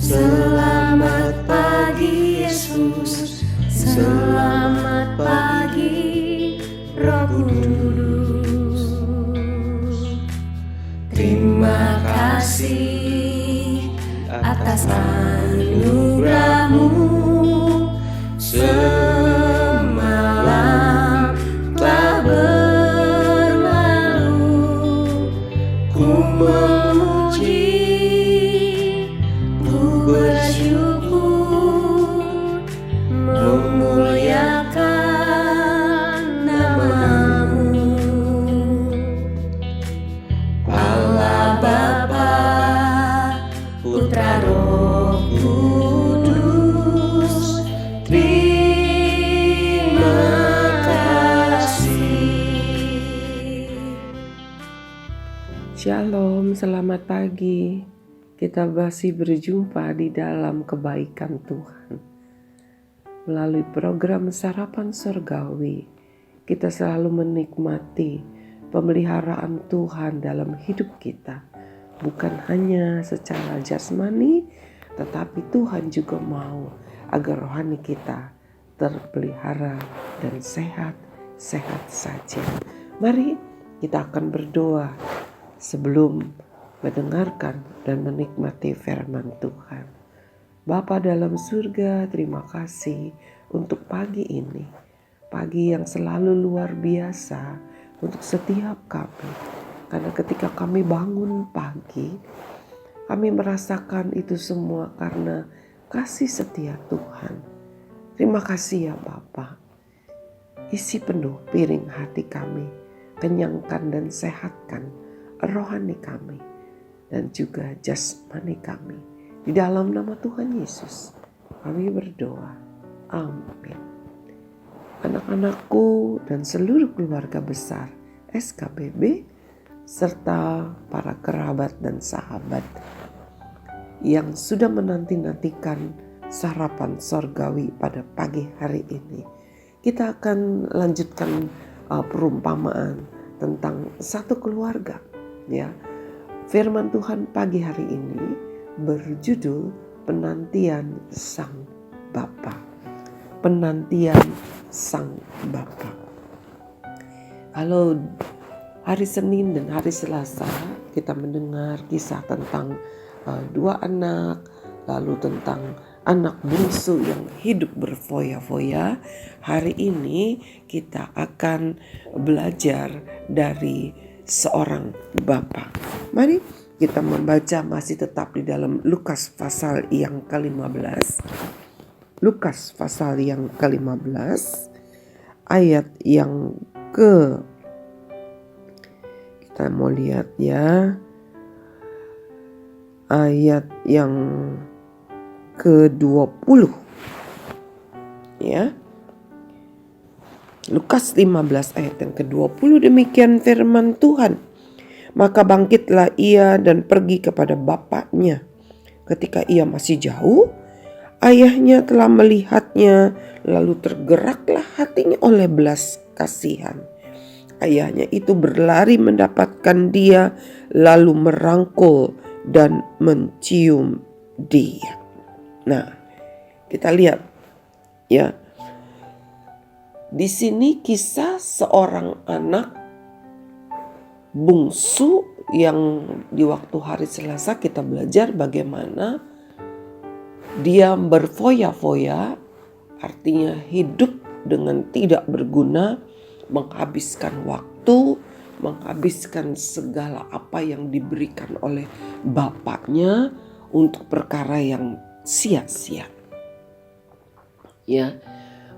Selamat pagi Yesus, selamat pagi Roh Kudus. Terima kasih atas anugerah-Mu. Semalam telah berlalu, ku memuji, ku bersyukur, memuliakan nama-Mu. Allah Bapa, Putra, Roh Kudus, terima kasih. Shalom, selamat pagi. Kita masih berjumpa di dalam kebaikan Tuhan. Melalui program Sarapan Surgawi, kita selalu menikmati pemeliharaan Tuhan dalam hidup kita. Bukan hanya secara jasmani, tetapi Tuhan juga mau agar rohani kita terpelihara dan sehat-sehat saja. Mari kita akan berdoa sebelum mendengarkan dan menikmati firman Tuhan. Bapa dalam surga, terima kasih untuk pagi ini. Pagi yang selalu luar biasa untuk setiap kami. Karena ketika kami bangun pagi, kami merasakan itu semua karena kasih setia Tuhan. Terima kasih ya Bapa. Isi penuh piring hati kami, kenyangkan dan sehatkan rohani kami dan juga jasmani kami. Di dalam nama Tuhan Yesus kami berdoa. Amin. Anak-anakku dan seluruh keluarga besar SKBB serta para kerabat dan sahabat yang sudah menanti-nantikan sarapan sorgawi pada pagi hari ini. Kita akan lanjutkan perumpamaan tentang satu keluarga. Ya, firman Tuhan pagi hari ini berjudul penantian Sang Bapa. Penantian Sang Bapa. Kalau hari Senin dan hari Selasa kita mendengar kisah tentang dua anak, lalu tentang anak bungsu yang hidup berfoya-foya. Hari ini kita akan belajar dari seorang bapa. Mari kita membaca masih tetap di dalam Lukas pasal yang ke-15. Lukas pasal yang ke-15 ayat yang kita mau lihat ya. Ayat yang ke-20. Ya. Lukas 15 ayat yang ke-20, demikian firman Tuhan. Maka bangkitlah ia dan pergi kepada bapaknya. Ketika ia masih jauh, ayahnya telah melihatnya, lalu tergeraklah hatinya oleh belas kasihan. Ayahnya itu berlari mendapatkan dia, lalu merangkul dan mencium dia. Nah, kita lihat ya. Di sini kisah seorang anak bungsu yang di waktu hari Selasa kita belajar bagaimana dia berfoya-foya, artinya hidup dengan tidak berguna, menghabiskan waktu, menghabiskan segala apa yang diberikan oleh bapaknya untuk perkara yang sia-sia. Ya.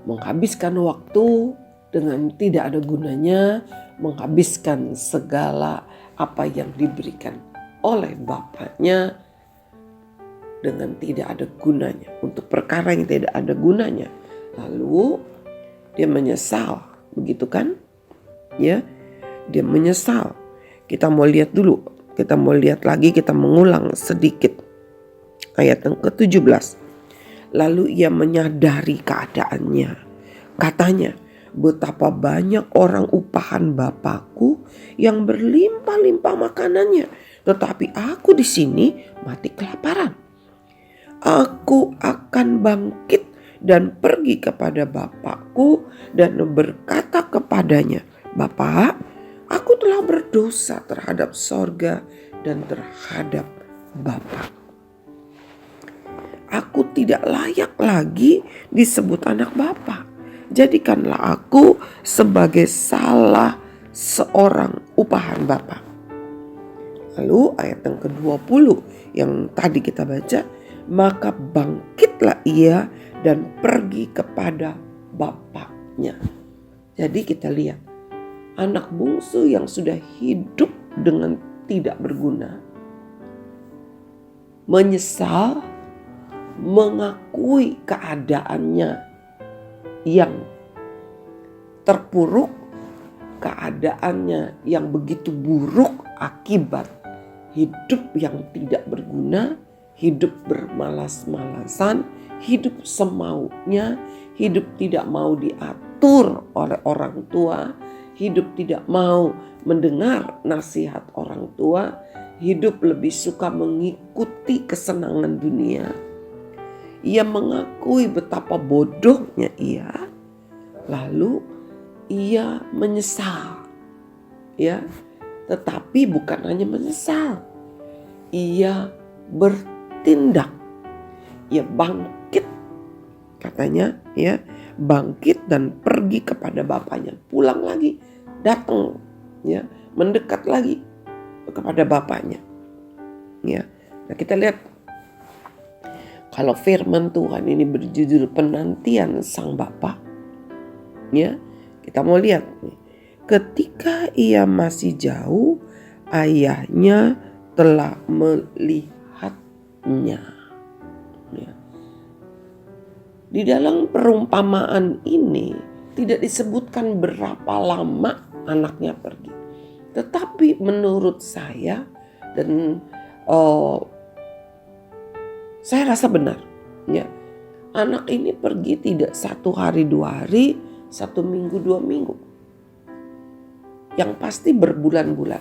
Menghabiskan waktu dengan tidak ada gunanya, menghabiskan segala apa yang diberikan oleh bapaknya dengan tidak ada gunanya, untuk perkara yang tidak ada gunanya. Lalu dia menyesal, begitu kan? Ya, dia menyesal. Kita mau lihat dulu, kita mau lihat lagi, kita mengulang sedikit. Ayat yang ke-17. Lalu ia menyadari keadaannya. Katanya, betapa banyak orang upahan Bapakku yang berlimpah-limpah makanannya, tetapi aku di sini mati kelaparan. aku akan bangkit dan pergi kepada bapakku dan berkata kepadanya, Bapa, aku telah berdosa terhadap sorga dan terhadap Bapa. Aku tidak layak lagi disebut anak Bapa. Jadikanlah aku sebagai salah seorang upahan Bapa. Lalu ayat yang ke-20 yang tadi kita baca, maka bangkitlah ia dan pergi kepada bapaknya. Jadi kita lihat anak bungsu yang sudah hidup dengan tidak berguna, menyesal, mengakui keadaannya yang terpuruk, keadaannya yang begitu buruk akibat hidup yang tidak berguna, hidup bermalas-malasan, hidup semaunya, hidup tidak mau diatur oleh orang tua, hidup tidak mau mendengar nasihat orang tua, hidup lebih suka mengikuti kesenangan dunia. Ia mengakui betapa bodohnya ia, lalu ia menyesal. Ya, tetapi bukan hanya menyesal, ia bertindak. Ia bangkit, katanya, ya, bangkit dan pergi kepada bapaknya, pulang lagi, datang, ya, mendekat lagi kepada bapaknya. Ya, nah kita lihat kalau firman Tuhan ini berjudul penantian Sang Bapa, ya, kita mau lihat nih. Ketika ia masih jauh, ayahnya telah melihatnya. Ya. Di dalam perumpamaan ini tidak disebutkan berapa lama anaknya pergi. Tetapi menurut saya dan saya rasa benar, ya, anak ini pergi tidak 1 hari 2 hari, 1 minggu 2 minggu, yang pasti berbulan-bulan,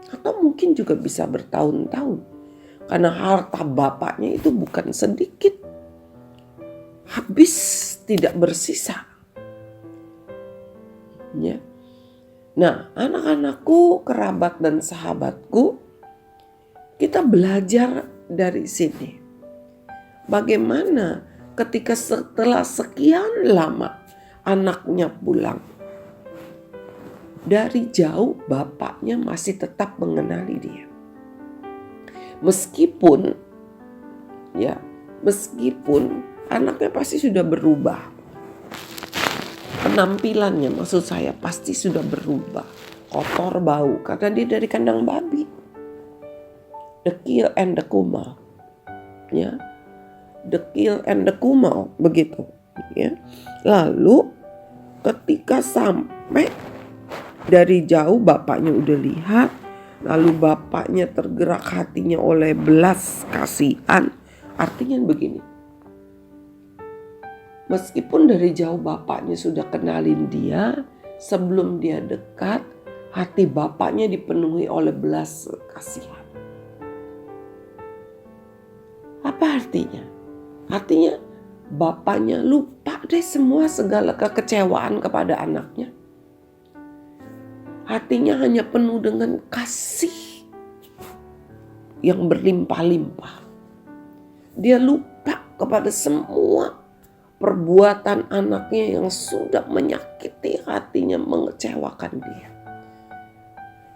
atau mungkin juga bisa bertahun-tahun, karena harta bapaknya itu bukan sedikit, habis tidak bersisa. Ya. Nah, anak-anakku, kerabat dan sahabatku, kita belajar dari sini. Bagaimana ketika setelah sekian lama anaknya pulang, dari jauh bapaknya masih tetap mengenali dia. Meskipun anaknya pasti sudah berubah. Penampilannya maksud saya pasti sudah berubah. Kotor, bau, karena dia dari kandang babi. Dekil and the kumal. Ya. Dekil and the kumal, begitu, ya. Lalu ketika sampai dari jauh bapaknya udah lihat, lalu bapaknya tergerak hatinya oleh belas kasihan. Artinya begini, meskipun dari jauh bapaknya sudah kenalin dia, sebelum dia dekat, hati bapaknya dipenuhi oleh belas kasihan. Apa artinya? Artinya bapaknya lupa deh semua segala kekecewaan kepada anaknya. Hatinya hanya penuh dengan kasih yang berlimpah-limpah. Dia lupa kepada semua perbuatan anaknya yang sudah menyakiti hatinya, mengecewakan dia.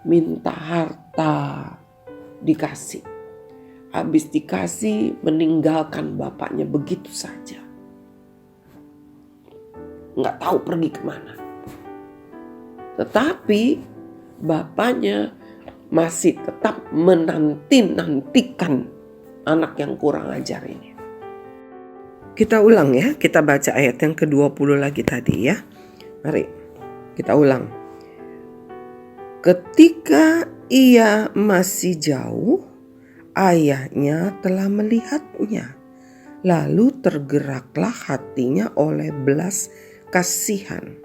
Minta harta, dikasih. Habis dikasih, meninggalkan bapaknya begitu saja. Nggak tahu pergi kemana. Tetapi bapaknya masih tetap menantikan anak yang kurang ajar ini. Kita ulang ya, kita baca ayat yang ke-20 lagi tadi ya. Mari kita ulang. Ketika ia masih jauh, ayahnya telah melihatnya. Lalu tergeraklah hatinya oleh belas kasihan.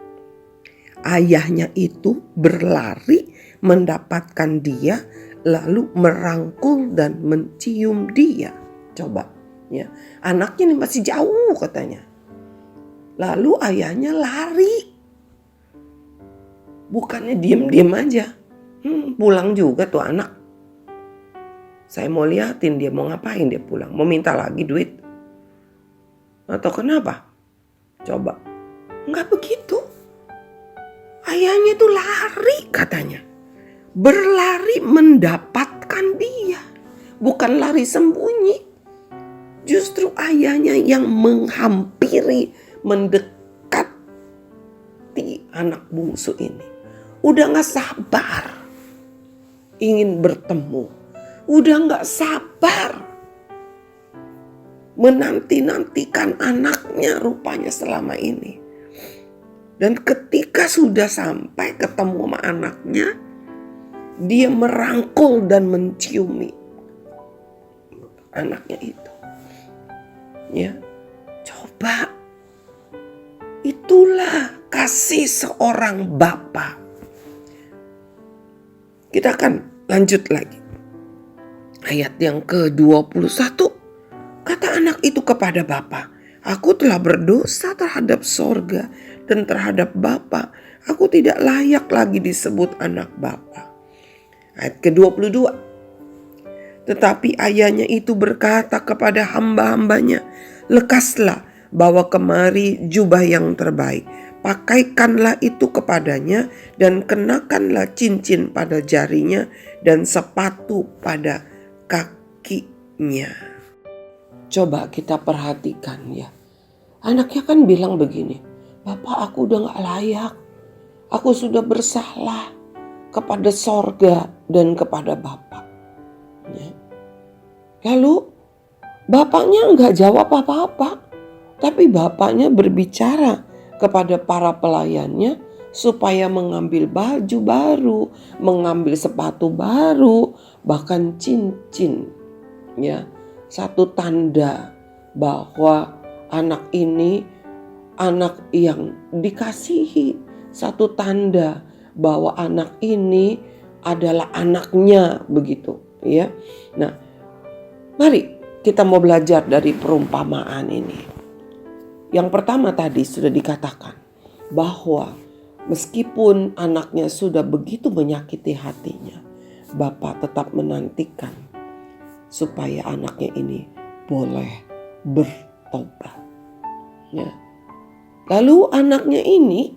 Ayahnya itu berlari mendapatkan dia, lalu merangkul dan mencium dia. Coba Ya, anaknya ini masih jauh katanya. Lalu ayahnya lari. Bukannya diem-diem aja. Pulang juga tuh anak. Saya mau liatin dia mau ngapain dia pulang. Mau minta lagi duit. Atau kenapa? Coba. Enggak begitu. Ayahnya tuh lari katanya. Berlari mendapatkan dia. Bukan lari sembunyi. Justru ayahnya yang menghampiri, mendekati anak bungsu ini. Udah gak sabar ingin bertemu. Udah gak sabar menanti-nantikan anaknya rupanya selama ini. Dan ketika sudah sampai ketemu sama anaknya, dia merangkul dan menciumi anaknya itu. Ya, coba. Itulah kasih seorang bapa. Kita akan lanjut lagi. Ayat yang ke-21. Kata anak itu kepada bapa, aku telah berdosa terhadap sorga dan terhadap bapa. Aku tidak layak lagi disebut anak bapa. Ayat ke-22. Tetapi ayahnya itu berkata kepada hamba-hambanya, lekaslah, bawa kemari jubah yang terbaik. Pakaikanlah itu kepadanya dan kenakanlah cincin pada jarinya dan sepatu pada kakinya. Coba kita perhatikan ya. Anaknya kan bilang begini, Bapak aku udah gak layak. Aku sudah bersalah kepada sorga dan kepada Bapak. Ya. Lalu bapaknya gak jawab apa-apa. Tapi bapaknya berbicara kepada para pelayannya supaya mengambil baju baru, mengambil sepatu baru, bahkan cincin. Ya, satu tanda bahwa anak ini anak yang dikasihi, satu tanda bahwa anak ini adalah anaknya begitu, ya. Nah, mari kita mau belajar dari perumpamaan ini. Yang pertama tadi sudah dikatakan bahwa meskipun anaknya sudah begitu menyakiti hatinya, Bapak tetap menantikan supaya anaknya ini boleh bertobat. Ya. Lalu anaknya ini,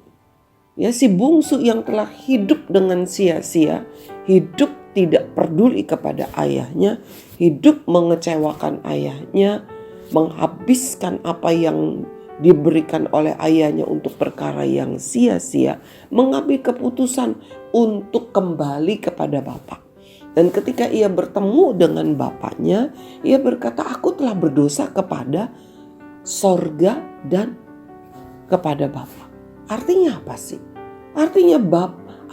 ya si bungsu yang telah hidup dengan sia-sia, hidup tidak peduli kepada ayahnya, hidup mengecewakan ayahnya, menghabiskan apa yang diberikan oleh ayahnya untuk perkara yang sia-sia, mengambil keputusan untuk kembali kepada Bapak. Dan ketika ia bertemu dengan bapaknya, ia berkata, aku telah berdosa kepada sorga dan kepada Bapak. Artinya apa sih? Artinya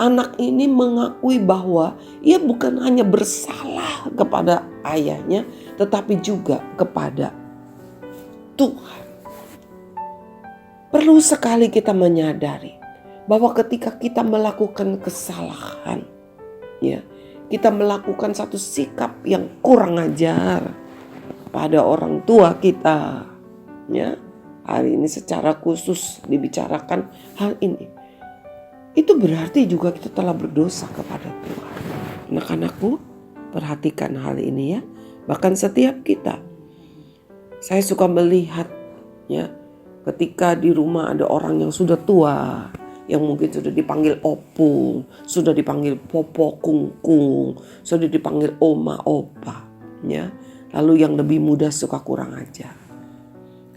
anak ini mengakui bahwa ia bukan hanya bersalah kepada ayahnya, tetapi juga kepada Tuhan. Perlu sekali kita menyadari bahwa ketika kita melakukan kesalahan, ya, kita melakukan satu sikap yang kurang ajar pada orang tua kita, ya. Hari ini secara khusus dibicarakan hal ini. Itu berarti juga kita telah berdosa kepada Tuhan. Anak-anakku, perhatikan hal ini ya. Bahkan setiap kita. Saya suka melihat ya, ketika di rumah ada orang yang sudah tua, yang mungkin sudah dipanggil opung, sudah dipanggil popo kungkung, sudah dipanggil oma opa, ya. Lalu yang lebih muda suka kurang ajar.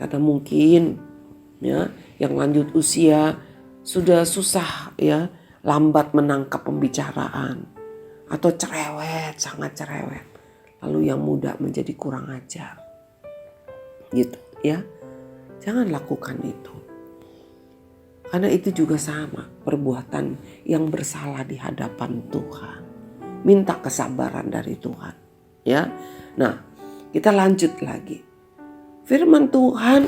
Karena mungkin ya, yang lanjut usia sudah susah ya, lambat menangkap pembicaraan atau cerewet, sangat cerewet. Lalu yang muda menjadi kurang ajar. Gitu ya. Jangan lakukan itu. Karena itu juga sama perbuatan yang bersalah di hadapan Tuhan. Minta kesabaran dari Tuhan. Ya. Nah, kita lanjut lagi. Firman Tuhan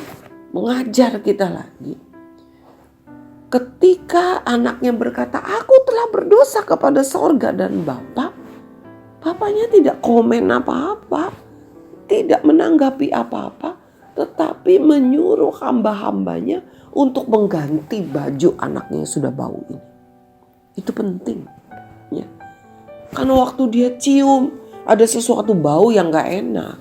mengajar kita lagi. Ketika anaknya berkata, aku telah berdosa kepada sorga dan Bapak. Bapaknya tidak komen apa-apa. Tidak menanggapi apa-apa. tetapi menyuruh hamba-hambanya untuk mengganti baju anaknya yang sudah bau ini. Itu penting. Ya. Karena waktu dia cium, ada sesuatu bau yang gak enak.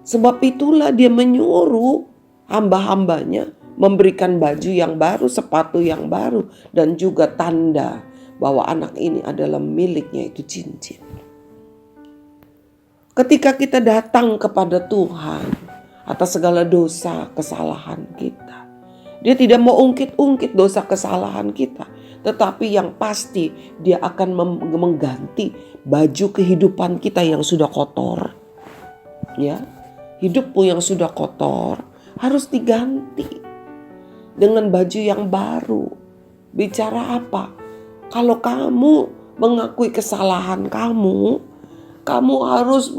Sebab itulah dia menyuruh hamba-hambanya memberikan baju yang baru, sepatu yang baru, dan juga tanda bahwa anak ini adalah miliknya, itu cincin. Ketika kita datang kepada Tuhan atas segala dosa kesalahan kita, Dia tidak mau ungkit-ungkit dosa kesalahan kita, tetapi yang pasti Dia akan mengganti baju kehidupan kita yang sudah kotor. Ya, hidupmu yang sudah kotor harus diganti dengan baju yang baru. Bicara apa? Kalau kamu mengakui kesalahan kamu harus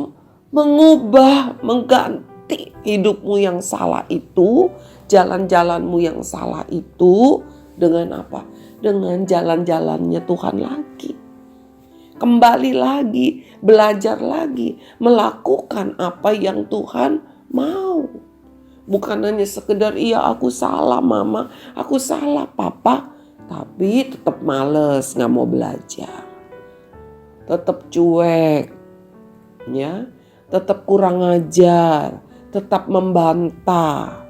mengubah, mengganti hidupmu yang salah itu, jalan-jalanmu yang salah itu dengan apa? Dengan jalan-jalannya Tuhan lagi. Kembali lagi, belajar lagi, melakukan apa yang Tuhan mau. Bukan hanya sekedar, iya aku salah mama, aku salah papa, tapi tetap males, gak mau belajar. Tetap cuek, ya, tetap kurang ajar, tetap membantah.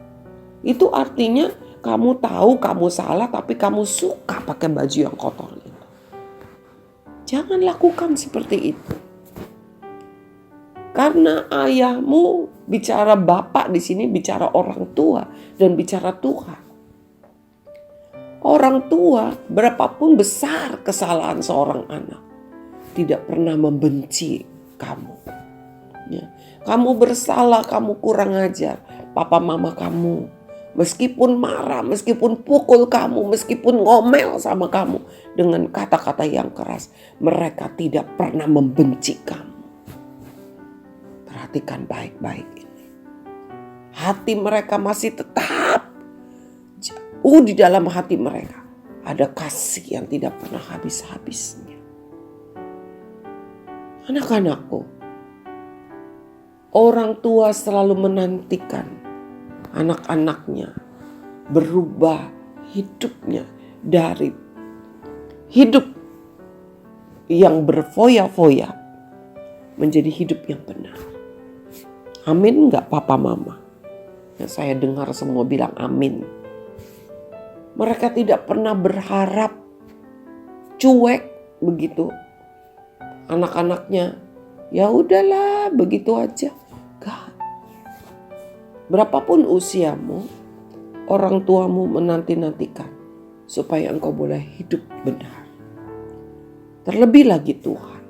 Itu artinya kamu tahu kamu salah, tapi kamu suka pakai baju yang kotor itu. Jangan lakukan seperti itu. Karena ayahmu, bicara bapak di sini, bicara orang tua dan bicara Tuhan. Orang tua, berapapun besar kesalahan seorang anak, tidak pernah membenci kamu. Ya. Kamu bersalah, kamu kurang ajar, papa mama kamu. Meskipun marah, meskipun pukul kamu, meskipun ngomel sama kamu dengan kata-kata yang keras, mereka tidak pernah membenci kamu. Perhatikan baik-baik ini. Hati mereka masih tetap jauh di dalam hati mereka. Ada kasih yang tidak pernah habis-habisnya. Anak-anakku, orang tua selalu menantikan anak-anaknya berubah hidupnya dari hidup yang berfoya-foya menjadi hidup yang benar. Amin enggak papa mama? Yang saya dengar semua bilang amin. Mereka tidak pernah berharap cuek begitu. Anak-anaknya ya udahlah begitu aja. Gak. Berapapun usiamu, orang tuamu menanti-nantikan supaya engkau boleh hidup benar. Terlebih lagi Tuhan.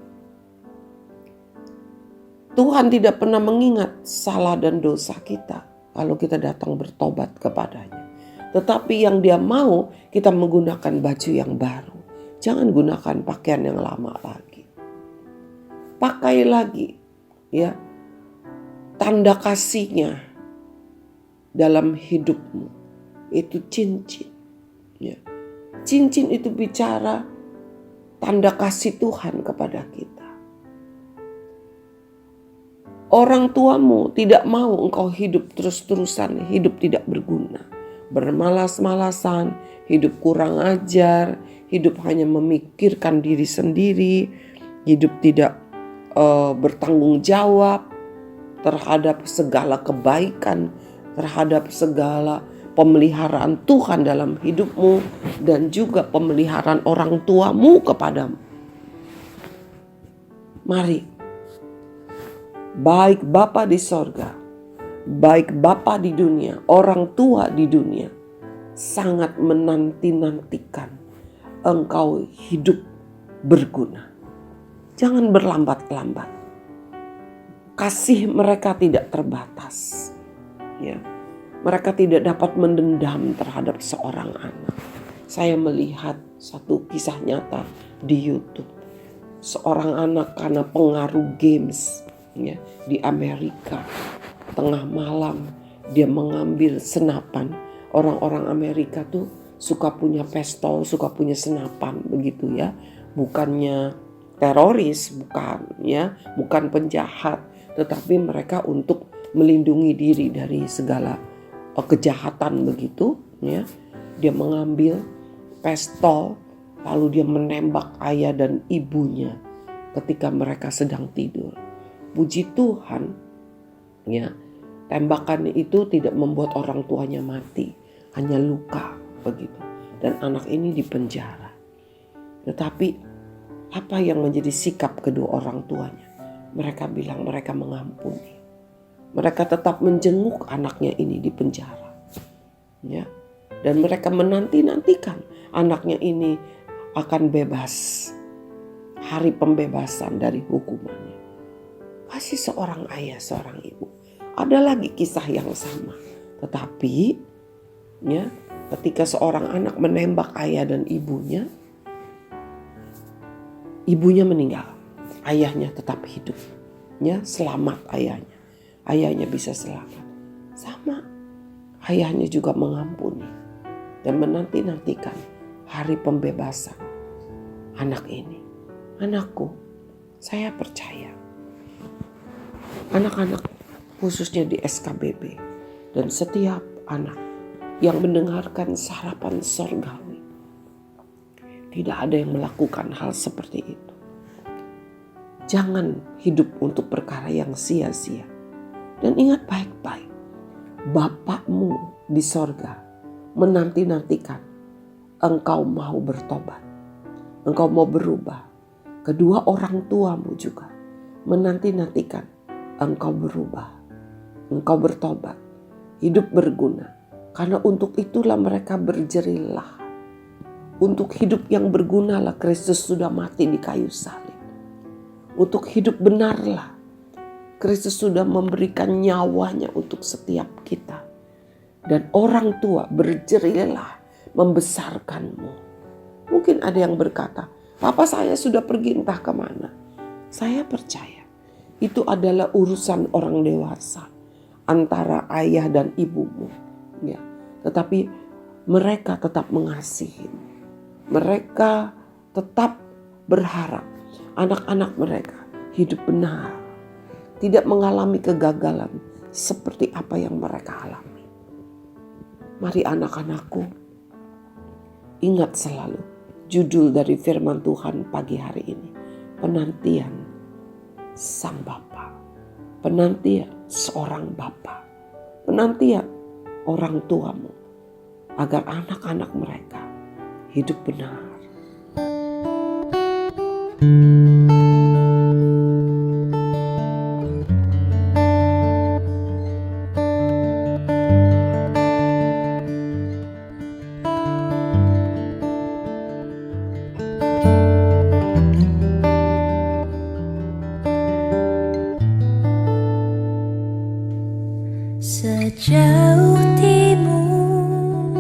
Tuhan tidak pernah mengingat salah dan dosa kita kalau kita datang bertobat kepadanya. Tetapi yang Dia mau kita menggunakan baju yang baru. Jangan gunakan pakaian yang lama lagi. Pakai lagi ya tanda kasihnya dalam hidupmu. Itu cincin. Ya. Cincin itu bicara tanda kasih Tuhan kepada kita. Orang tuamu tidak mau engkau hidup terus-terusan, hidup tidak berguna. Bermalas-malasan, hidup kurang ajar, hidup hanya memikirkan diri sendiri, hidup tidak bertanggung jawab terhadap segala kebaikan, terhadap segala pemeliharaan Tuhan dalam hidupmu dan juga pemeliharaan orang tuamu kepadamu. Mari, baik Bapa di sorga, baik Bapa di dunia, orang tua di dunia, sangat menanti-nantikan engkau hidup berguna. Jangan berlambat-lambat. Kasih mereka tidak terbatas. Ya. Mereka tidak dapat mendendam terhadap seorang anak. Saya melihat satu kisah nyata di YouTube. Seorang anak karena pengaruh games ya, di Amerika. Tengah malam dia mengambil senapan. Orang-orang Amerika tuh suka punya pistol, suka punya senapan begitu ya. Bukannya teroris, bukan ya, bukan penjahat, tetapi mereka untuk melindungi diri dari segala kejahatan begitu, ya. Dia mengambil pistol lalu dia menembak ayah dan ibunya ketika mereka sedang tidur. Puji Tuhan, ya, tembakan itu tidak membuat orang tuanya mati, hanya luka begitu. Dan anak ini dipenjara. Tetapi apa yang menjadi sikap kedua orang tuanya? Mereka bilang mereka mengampuni. Mereka tetap menjenguk anaknya ini di penjara, ya. Dan mereka menanti-nantikan anaknya ini akan bebas, hari pembebasan dari hukumannya. Kasih seorang ayah, seorang ibu. Ada lagi kisah yang sama. Tetapi, ya, ketika seorang anak menembak ayah dan ibunya, ibunya meninggal, ayahnya tetap hidup, ya, selamat ayahnya. Ayahnya bisa selamat. Sama, ayahnya juga mengampuni dan menanti-nantikan hari pembebasan anak ini. Anakku, saya percaya anak-anak khususnya di SKBB dan setiap anak yang mendengarkan sarapan sorgawi, tidak ada yang melakukan hal seperti itu. Jangan hidup untuk perkara yang sia-sia. Dan ingat baik-baik, Bapakmu di sorga menanti-nantikan engkau mau bertobat, engkau mau berubah. Kedua orang tuamu juga menanti-nantikan engkau berubah, engkau bertobat, hidup berguna. Karena untuk itulah mereka berjerilah. Untuk hidup yang bergunalah Kristus sudah mati di kayu salib. Untuk hidup benarlah Kristus sudah memberikan nyawanya untuk setiap kita. Dan orang tua berjerilah membesarkanmu. Mungkin ada yang berkata, Papa saya sudah pergi entah kemana. Saya percaya itu adalah urusan orang dewasa antara ayah dan ibumu, ya. Tetapi mereka tetap mengasihi. Mereka tetap berharap anak-anak mereka hidup benar, tidak mengalami kegagalan seperti apa yang mereka alami. Mari anak-anakku, ingat selalu judul dari firman Tuhan pagi hari ini. Penantian Sang Bapa. Penantian seorang Bapa. Penantian orang tuamu agar anak-anak mereka hidup benar. Sejauh timur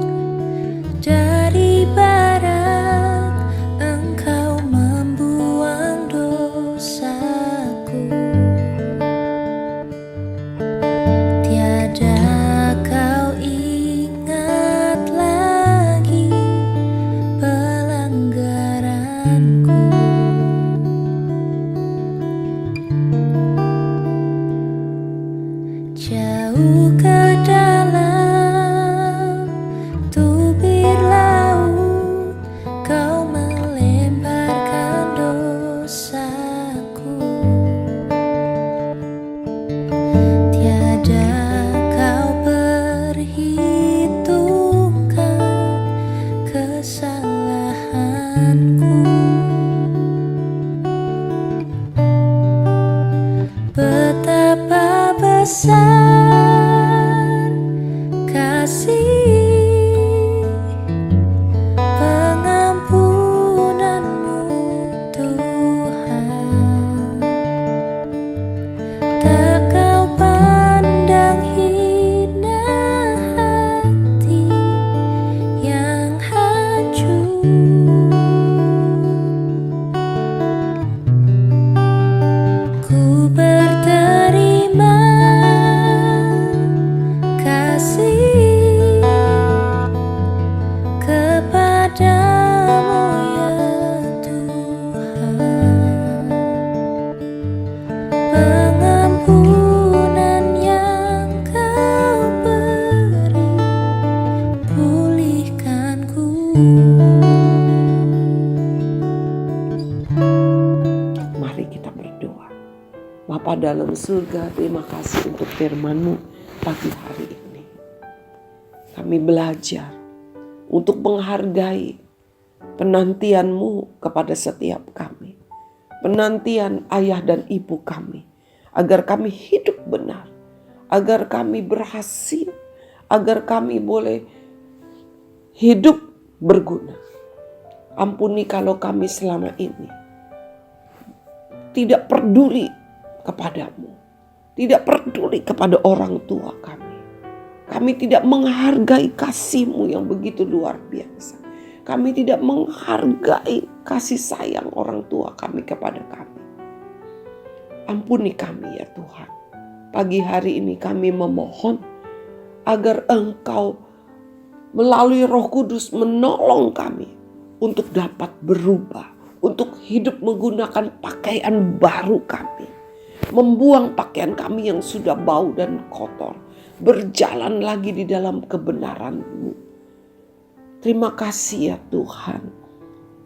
dari barat, Engkau membuang dosaku. Tiada kau ingat lagi pelanggaranku. Jauh ke dalam tubir laut, Kau melemparkan dosaku. Tiada kau perhitungkan kesalahanku. Betapa besar kasih pengampunanmu, Tuhan. Tak kau pandang hina hati yang hancur. Ku berterima dalam surga, terima kasih untuk firman-Mu pagi hari ini. Kami belajar untuk menghargai penantian-Mu kepada setiap kami. Penantian ayah dan ibu kami. Agar kami hidup benar. Agar kami berhasil. Agar kami boleh hidup berguna. Ampuni kalau kami selama ini tidak peduli kepadamu. Tidak peduli kepada orang tua kami. Kami tidak menghargai kasih-Mu yang begitu luar biasa. Kami tidak menghargai kasih sayang orang tua kami kepada kami. Ampuni kami ya Tuhan. Pagi hari ini kami memohon agar Engkau melalui Roh Kudus menolong kami untuk dapat berubah. Untuk hidup menggunakan pakaian baru kami. Membuang pakaian kami yang sudah bau dan kotor. Berjalan lagi di dalam kebenaran-Mu. Terima kasih ya Tuhan.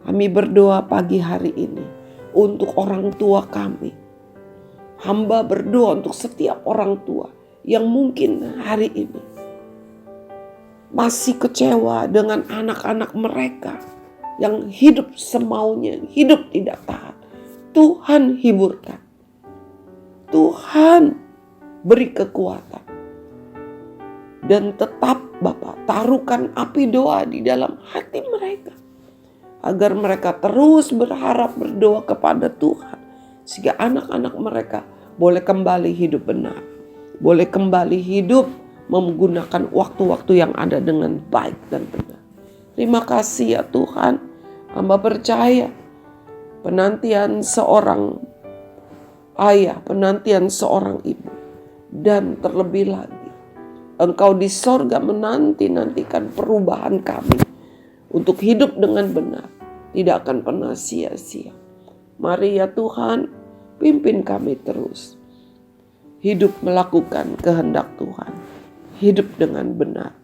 Kami berdoa pagi hari ini untuk orang tua kami. Hamba berdoa untuk setiap orang tua yang mungkin hari ini masih kecewa dengan anak-anak mereka yang hidup semaunya, hidup tidak taat. Tuhan hiburkan. Tuhan beri kekuatan. Dan tetap Bapa, taruhkan api doa di dalam hati mereka. Agar mereka terus berharap berdoa kepada Tuhan. Sehingga anak-anak mereka boleh kembali hidup benar. Boleh kembali hidup menggunakan waktu-waktu yang ada dengan baik dan benar. Terima kasih ya Tuhan. Hamba percaya penantian seorang ayah, penantian seorang ibu. Dan terlebih lagi, Engkau di sorga menanti-nantikan perubahan kami untuk hidup dengan benar. Tidak akan pernah sia-sia. Mari ya Tuhan, pimpin kami terus. Hidup melakukan kehendak Tuhan. Hidup dengan benar.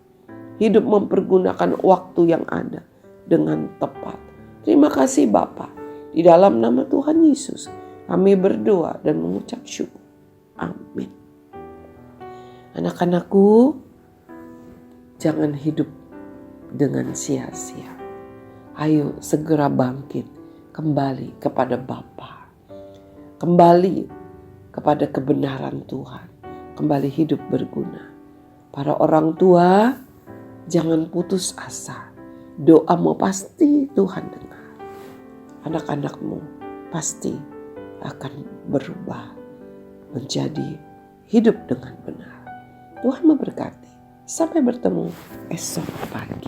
Hidup mempergunakan waktu yang ada dengan tepat. Terima kasih Bapa. Di dalam nama Tuhan Yesus, kami berdoa dan mengucap syukur. Amin. Anak-anakku, jangan hidup dengan sia-sia. Ayo segera bangkit kembali kepada Bapa. Kembali kepada kebenaran Tuhan. Kembali hidup berguna. Para orang tua, jangan putus asa. Doamu pasti Tuhan dengar. Anak-anakmu pasti akan berubah menjadi hidup dengan benar. Tuhan memberkati. Sampai bertemu esok pagi.